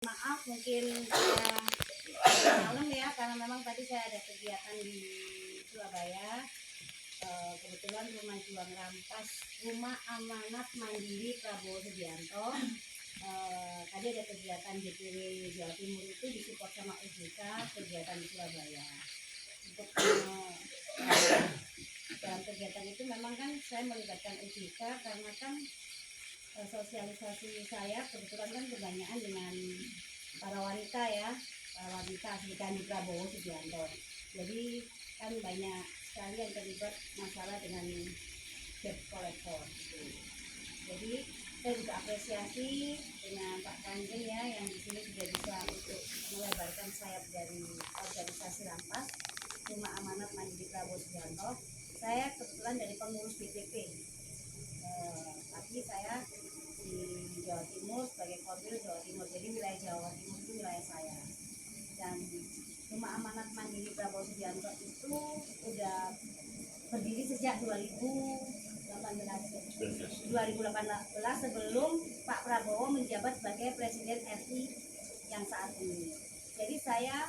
Maaf mungkin malam ya, karena memang tadi saya ada kegiatan di Surabaya. Kebetulan rumah juang rampas Rumah Amanat Mandiri Prabowo Subianto. Tadi ada kegiatan DPW Jawa Timur itu disupport sama OJK, kegiatan di Surabaya. Untuk dalam kegiatan itu memang kan saya melibatkan OJK karena kan sosialisasi saya kebetulan kan kebanyakan dengan para wanita ya, para wanita asli Candi Prabowo Subianto. Jadi kan banyak sekali yang terlibat masalah dengan debt collector. Jadi saya juga apresiasi dengan Pak Kanjeng ya, yang di sini sudah bisa untuk melebarkan sayap dari organisasi rampas Rumah Amanat Mandiri Prabowo Subianto. Saya kebetulan dari pengurus BPP, tapi saya di Jawa Timur sebagai Korbil Jawa Timur, jadi wilayah Jawa Timur itu wilayah saya. Dan Rumah Amanat Mandiri Prabowo Subianto itu udah berdiri sejak 2018 sebelum Pak Prabowo menjabat sebagai Presiden RI yang saat ini. Jadi saya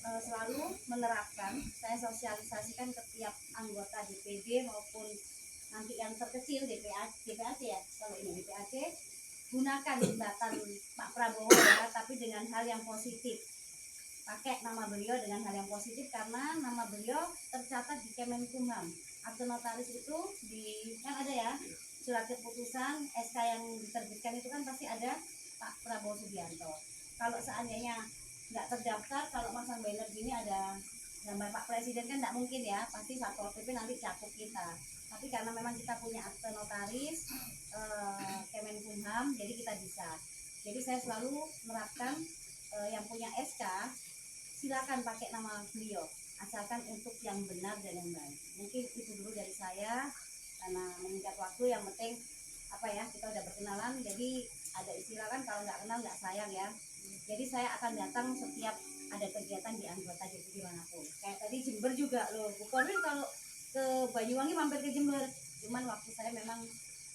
selalu menerapkan, saya sosialisasikan ke tiap anggota DPD maupun nanti yang terkecil DPAC ya, kalau ini DPAC, gunakan jembatan Pak Prabowo ya, tapi dengan hal yang positif. Pakai nama beliau dengan hal yang positif karena nama beliau tercatat di Kemenkumham. Akte notaris itu kan ada ya, surat keputusan SK yang diterbitkan itu kan pasti ada Pak Prabowo Subianto. Kalau seandainya nggak terdaftar, kalau masang banner gini ada gambar Pak Presiden kan nggak mungkin ya, pasti Satpol PP nanti cakup kita. Tapi karena memang kita punya akte notaris Kemenkumham, jadi kita bisa. Jadi saya selalu menerapkan yang punya SK silakan pakai nama beliau, asalkan untuk yang benar dan yang baik. Mungkin itu dulu dari saya, karena mengingat waktu. Yang penting apa ya, kita udah berkenalan, jadi ada istilah kan kalau nggak kenal nggak sayang ya. Jadi saya akan datang setiap ada kegiatan di anggota DPD manapun. Kayak tadi Jember juga loh, bukan kalau ke Banyuwangi mampir ke Jember, cuman waktu saya memang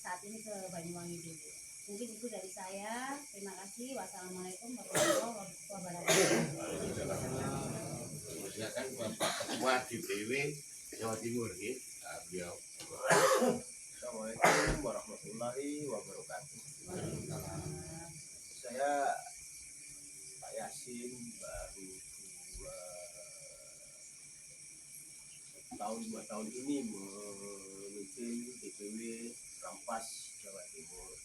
saat ini ke Banyuwangi dulu. Mungkin itu dari saya. Terima kasih. Wassalamualaikum warahmatullahi wabarakatuh. Silakan Bapak Ketua DPW Jawa Timur ya, beliau. Assalamualaikum warahmatullahi wabarakatuh. Saya Pak Yasin, baru 2 tahun ini memimpin DPW Rampas Jawa Timur.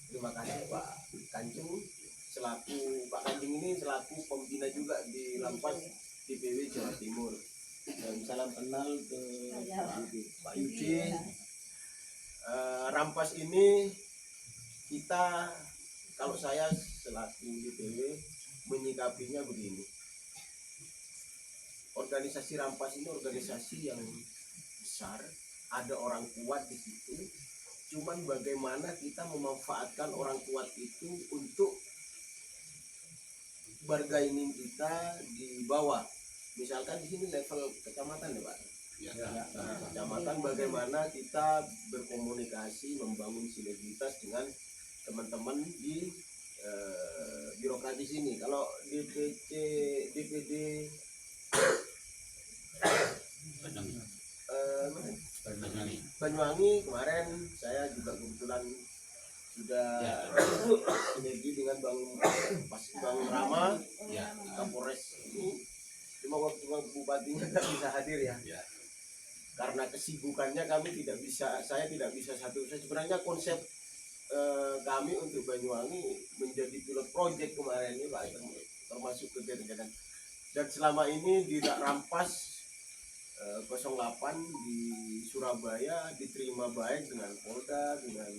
Terima kasih Pak Kanjeng, selaku Pak Kanjeng ini selaku pembina juga di Rampas DPW Jawa Timur. Dan salam kenal ke Pak Yudi. Rampas ini kita, kalau saya selaku DPW menyikapinya begini. Organisasi Rampas ini organisasi yang besar, ada orang kuat di situ. Cuman bagaimana kita memanfaatkan orang kuat itu untuk bargaining kita di bawah. Misalkan di sini level kecamatan ya Pak. Kecamatan, bagaimana kita berkomunikasi, membangun sinergitas dengan teman-teman di birokratis ini. Kalau DPD Banyuwangi kemarin saya juga kebetulan sudah sinergi dengan Bang Rama, Kapolres ini. Cuma waktu bupatinya tidak bisa hadir ya. Karena kesibukannya saya tidak bisa satu. Sebenarnya konsep kami untuk Banyuwangi menjadi pilot project kemarin ini Pak, termasuk kegiatan. Dan selama ini di Rampas 08 di Surabaya diterima baik dengan Polda, dengan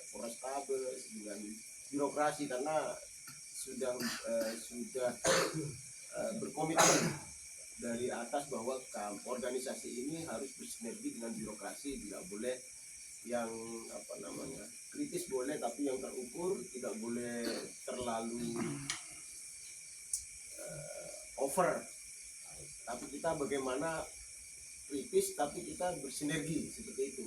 Polrestabes, dengan birokrasi, karena sudah berkomitmen dari atas bahwa organisasi ini harus bersinergi dengan birokrasi, tidak boleh yang kritis boleh, tapi yang terukur, tidak boleh terlalu over. Tapi kita bagaimana kritis tapi kita bersinergi seperti itu,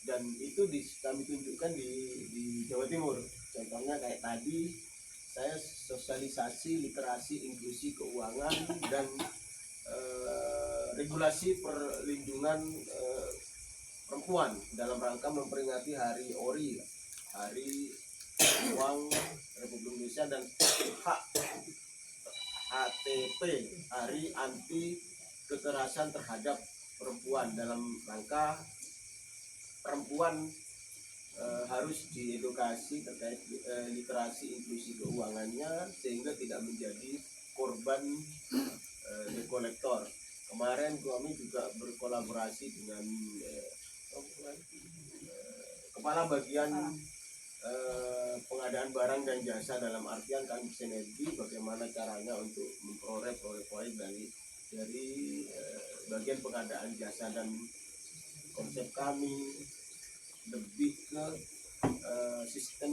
dan itu kami tunjukkan di Jawa Timur. Contohnya kayak tadi saya sosialisasi literasi inklusi keuangan dan regulasi perlindungan perempuan dalam rangka memperingati Hari ORI, Hari Uang Republik Indonesia, dan HATP, Hari Anti Kekerasan Terhadap Perempuan, dalam rangka perempuan harus diedukasi terkait literasi inklusi keuangannya sehingga tidak menjadi korban dekolektor. Kemarin kami juga berkolaborasi dengan kepala bagian pengadaan barang dan jasa, dalam artian kami sinergi bagaimana caranya untuk memperoleh proyek-proyek dari bagian pengadaan jasa, dan konsep kami lebih ke sistem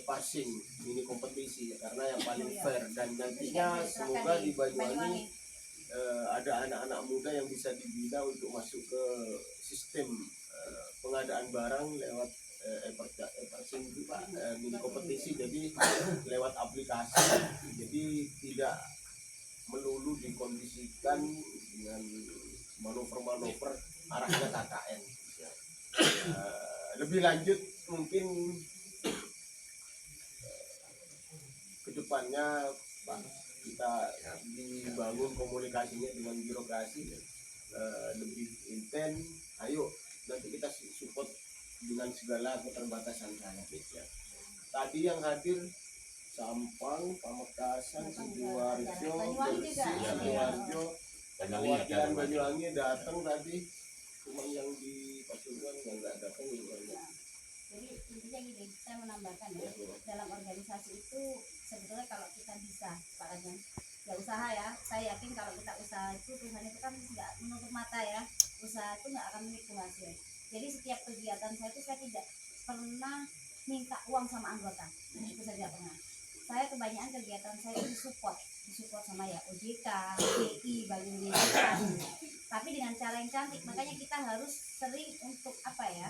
passing mini kompetisi karena yang paling fair, dan nantinya semoga di Banyuwangi ada anak-anak muda yang bisa dibina untuk masuk ke sistem pengadaan barang lewat passing itu Pak, mini kompetisi, jadi lewat aplikasi, jadi tidak melulu dikondisikan dengan manuver-manuver arahnya KKN. Lebih lanjut mungkin kedepannya Pak, kita dibangun komunikasinya dengan birokrasi lebih intens. Ayo nanti kita support dengan segala keterbatasan saya. Tadi yang hadir Sampang, Pamekasan, Sidoarjo, Gresik, Sidoarjo, perwakilan Banyuwangi datang tadi, cuma yang di Pasuruan yang nggak datang juga. Jadi intinya gini, saya menambahkan ya, dalam organisasi itu sebetulnya kalau kita bisa Pak Rajan, ya usaha ya, saya yakin kalau kita usaha itu perusahaan itu kan nggak menutup mata ya, usaha itu nggak akan menikmati hasil. Jadi setiap kegiatan saya itu saya tidak pernah minta uang sama anggota, itu saya tidak pernah. Saya kebanyakan kegiatan saya itu disupport sama ya OJK, BI, Bank Indonesia, tapi dengan cara yang cantik. Makanya kita harus sering untuk apa ya,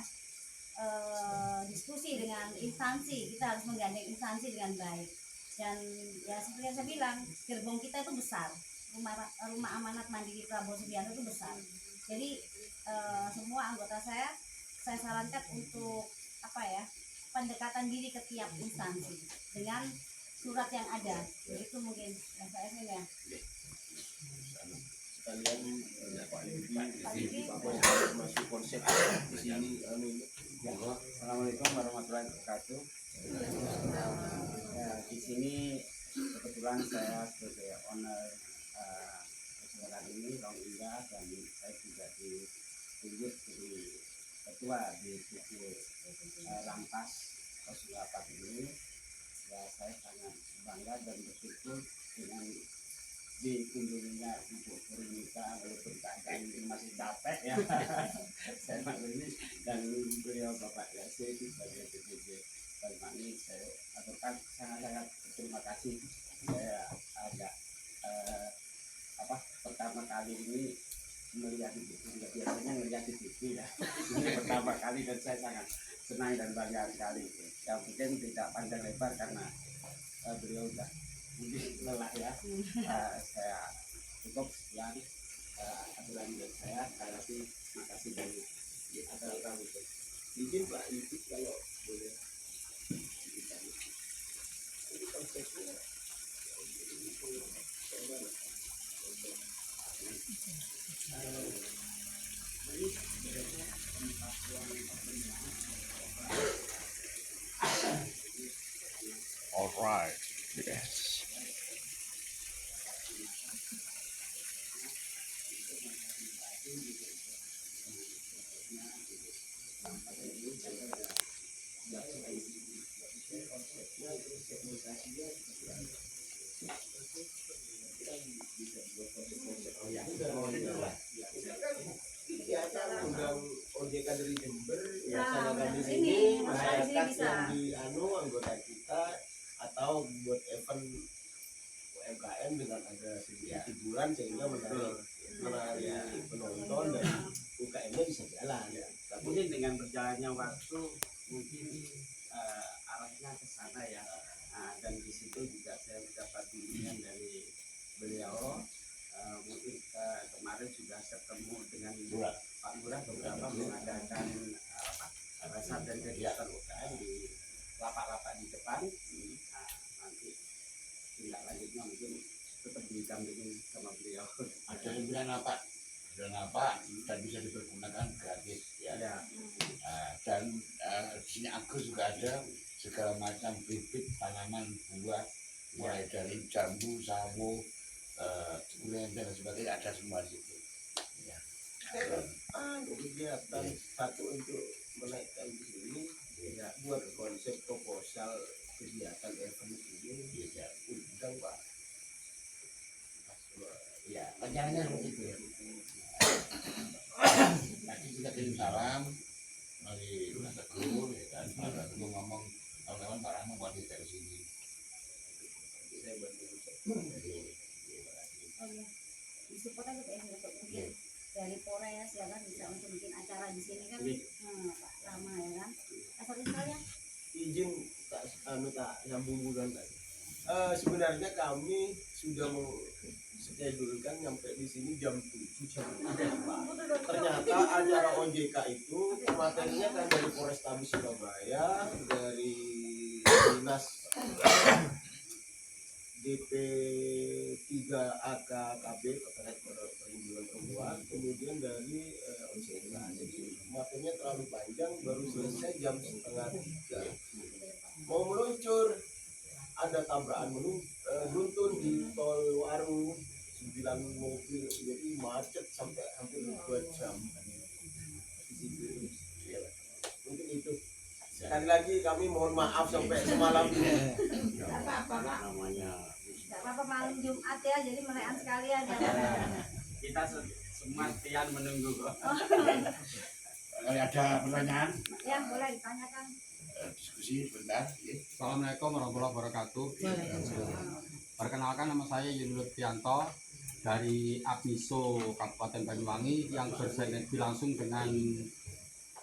diskusi dengan instansi, kita harus menggandeng instansi dengan baik. Dan ya seperti yang saya bilang, gerbong kita itu besar, rumah amanat mandiri Prabowo Subianto itu besar. Jadi semua anggota saya sarankan untuk apa ya, pendekatan diri ke tiap instansi dengan surat yang ada. Itu mungkin yang saya ya. Sekalian Pak Lidi masuk konsep di sini. Assalamualaikum warahmatullahi wabarakatuh. Ya, di sini kebetulan saya sebagai owner restoran ini, Rong Indah, dan saya juga ditunjuk jadi ketua di Rampas 08 ini. Ya, saya sangat bangga dan bersyukur dengan dikunjunginya Ibu Purnika, walaupun keadaan ini masih capek ya. Saya maklumi, dan beliau Bapak Yasir sebagai DPD Banyuwangi, saya aturkan sangat-sangat terima kasih. Saya agak pertama kali ini melihat di TV, biasanya melihat di TV ya. Ini pertama kali dan saya sangat senang dan bangga sekali. Yang mungkin tidak panjang lebar karena beliau sudah mungkin lelah ya. Saya cukup sekian aturan dari saya. Sekali lagi terima kasih dari acara kami. Izin Pak, izin kalau boleh. Ini konsepnya All right. Yes. undang OJK dari Jember, Nah, laksanakan di ini, sini, masalah di sini masyarakat bisa. yang di anggota kita, atau buat event UMKM dengan ada sedikit hiburan sehingga menarik penonton dan UKM-nya bisa jalan. Mungkin dengan berjalannya waktu mungkin ke sana ya. Nah, dan di situ juga saya mendapat bimbingan dari beliau. Mungkin kemarin sudah ketemu dengan Pak Lurah beberapa mengadakan pasar dan kegiatan UKM di lapak-lapak di depan. Nah, nanti tindak lanjutnya mungkin tetap didampingi sama beliau. Ada yang bilang apa dan bisa dipergunakan gratis ya. Dan di sini Agus juga ada segala macam bibit tanaman buah mulai dari jambu, sawo, durian dan sebagainya ada semua di situ. Ya. Kegiatan satu untuk menaikkan ini ya buat konsep proposal kegiatan event ini ya undang Pak. Ya, rencananya seperti itu ya. Nanti kita kirim salam dari Mas Teguh ya kan, Mas Teguh ngomong kawan-kawan Pak Rahman buat dari sini. Saya bantu. Oh iya, disupport aja Pak ya, untuk mungkin dari Polres ya kan bisa untuk bikin acara di sini kan, Pak Rama ya kan. Asal sekalian. Izin tak nyambung bulan tadi. Sebenarnya kami sudah schedule-kan nyampe di sini jam 7 jam 8. Ternyata acara OJK itu materinya kan dari Polrestabes Surabaya, dari Dinas DP 3 AKKB terkait perlindungan perempuan, kemudian dari OJK. Jadi materinya terlalu panjang, baru selesai jam 2:30. Mau meluncur, ada tabrakan beruntun di tol Waru, 9 mobil, jadi macet sampai hampir 2 jam di situ. Mungkin itu. Sekali lagi kami mohon maaf sampai semalam ini. Gak apa-apa Pak. Gak apa-apa malam Jumat ya, jadi merayakan sekalian ya. Kita semua sekian menunggu kok. Kalau ada pertanyaan, Ya boleh ditanyakan. diskusi sebentar. Ya. Assalamualaikum warahmatullahi wabarakatuh. Perkenalkan nama saya Yunus Tianto dari Abiso Kabupaten Banyuwangi yang bersinergi langsung dengan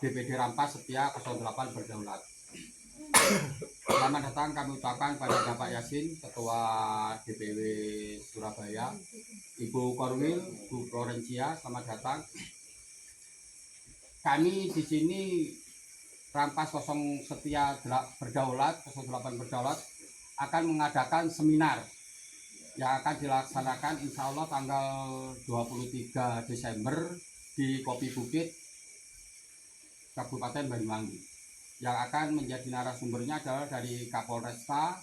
DPD Rampas Setia 08 Berdaulat. Selamat datang kami ucapkan pada Bapak Yasin, Ketua DPW Surabaya, Ibu Korwil, Bu Florencia, selamat datang. Kami di sini Rampas 0 Setia Berdaulat, 08 Berdaulat akan mengadakan seminar yang akan dilaksanakan insya Allah tanggal 23 Desember di Kopi Bukit, Kabupaten Banyuwangi. Yang akan menjadi narasumbernya adalah dari Kapolresta,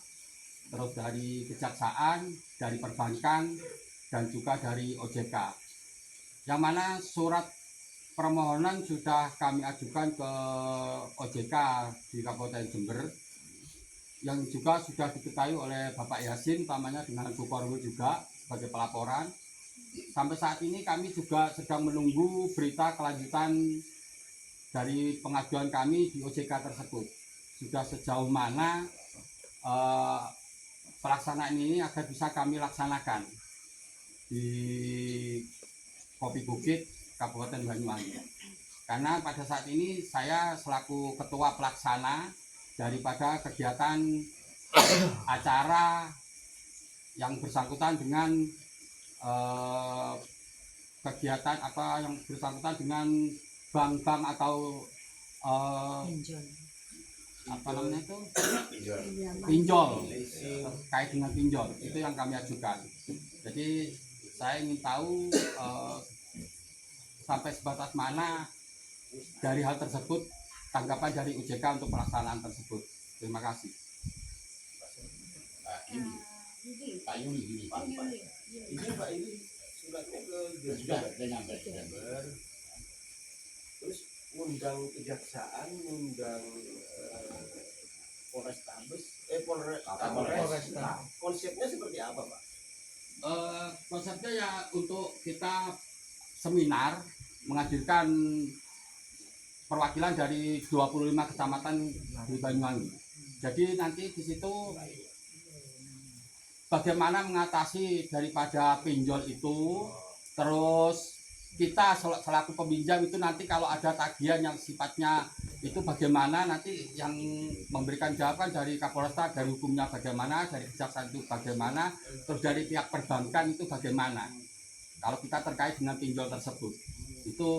terus dari Kejaksaan, dari Perbankan, dan juga dari OJK. Yang mana surat permohonan sudah kami ajukan ke OJK di Kabupaten Jember, yang juga sudah diketahui oleh Bapak Yasin, utamanya dengan Bu Korwil juga sebagai pelaporan. Sampai saat ini kami juga sedang menunggu berita kelanjutan dari pengajuan kami di OJK tersebut. Sudah sejauh mana pelaksanaan ini agar bisa kami laksanakan di Kopi Bukit, Kabupaten Banyuwangi. Karena pada saat ini saya selaku ketua pelaksana daripada kegiatan acara yang bersangkutan dengan kegiatan apa yang bersangkutan dengan bank-bank atau apa namanya itu pinjol, terkait dengan pinjol itu yang kami ajukan. Jadi saya ingin tahu sampai sebatas mana dari hal tersebut tanggapan dari OJK untuk pelaksanaan tersebut. Terima kasih. Pak Yuli, Pak Yuli. Ini Pak ini suratnya ke Sudah nyampe. terus undang Kejaksaan, undang Polrestabes, Polres. Konsepnya seperti apa Pak? Konsepnya ya untuk kita seminar menghadirkan perwakilan dari 25 kecamatan di Banyuwangi. Jadi nanti di situ bagaimana mengatasi daripada pinjol itu, terus kita selaku peminjam itu nanti kalau ada tagihan yang sifatnya itu bagaimana nanti yang memberikan jawaban dari Kapolresta, dari hukumnya bagaimana, dari kejaksaan itu bagaimana, terus dari pihak perbankan itu bagaimana. Kalau kita terkait dengan pinjol tersebut, itu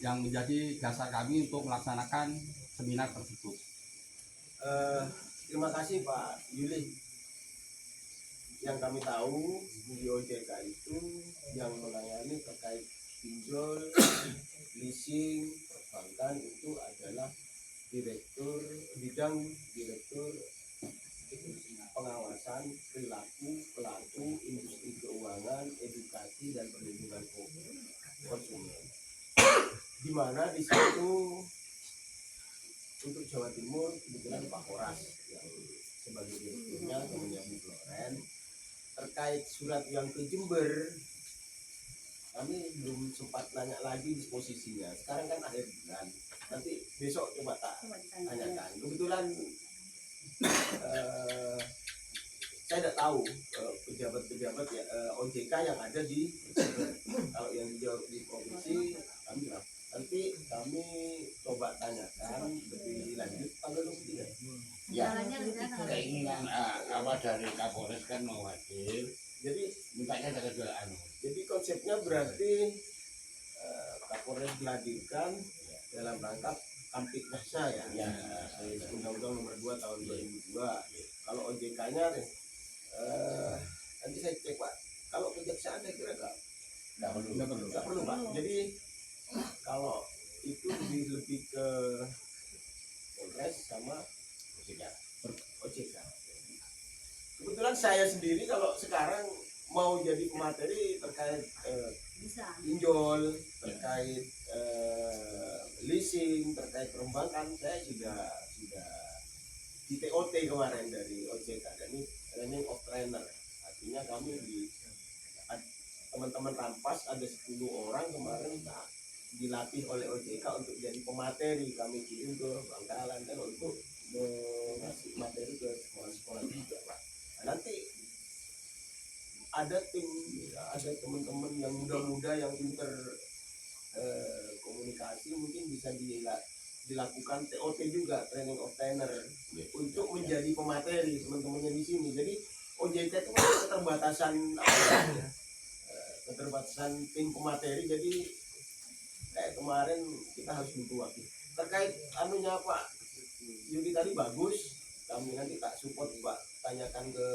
yang menjadi dasar kami untuk melaksanakan seminar tersebut. Terima kasih Pak Yuli. Yang kami tahu di OJK itu yang menangani terkait pinjol, leasing, perbankan itu adalah bidang direktur pengawasan perilaku pelaku industri keuangan, edukasi dan perlindungan konsumen. Di mana di situ untuk Jawa Timur kebetulan Pak Horas yang sebagai direkturnya, kemudian Bu Floren. Terkait surat yang ke Jember, kami belum sempat nanya lagi disposisinya. Sekarang kan akhir bulan, nanti besok coba tak tanyakan. Kebetulan saya tidak tahu pejabat-pejabat ya, OJK yang ada di kalau yang di provinsi kami lah. Nanti kami coba tanyakan lebih lanjut tanggal 23. Ya, keinginan apa dari Kapolres kan mau hadir, Jadi mintanya ada dua Jadi konsepnya berarti Kapolres dihadirkan dalam rangka Kamtipmasnya ya, Ya. Undang-Undang Nomor 2 Tahun 2002. Kalau OJK-nya nanti saya cek Pak. Kalau kejaksaan saya kira nggak perlu Pak. Jadi kalau itu lebih ke Polres sama OJK. Kebetulan saya sendiri kalau sekarang mau jadi pemateri terkait Bisa. pinjol, terkait leasing, terkait perbankan, saya sudah di TOT kemarin dari OJK. Dan ini training of trainer. Artinya kami teman-teman Rampas ada 10 orang kemarin dilatih oleh OJK untuk jadi pemateri. Kami kirim ke Bangkalan dan untuk mengasih materi ke sekolah-sekolah juga Pak. Nah, nanti ada teman-teman yang muda-muda yang pinter komunikasi mungkin bisa dilakukan TOT juga, training of trainer, untuk menjadi pemateri teman-temannya di sini. Jadi OJK itu keterbatasan tim pemateri. Jadi kayak kemarin kita harus butuh waktu. Terkait anunya Pak Yudi tadi bagus, kami nanti tak support Pak, tanyakan ke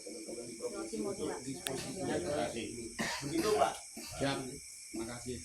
teman-teman di provinsi untuk disposisinya. Begitu Pak. Siap, terima kasih.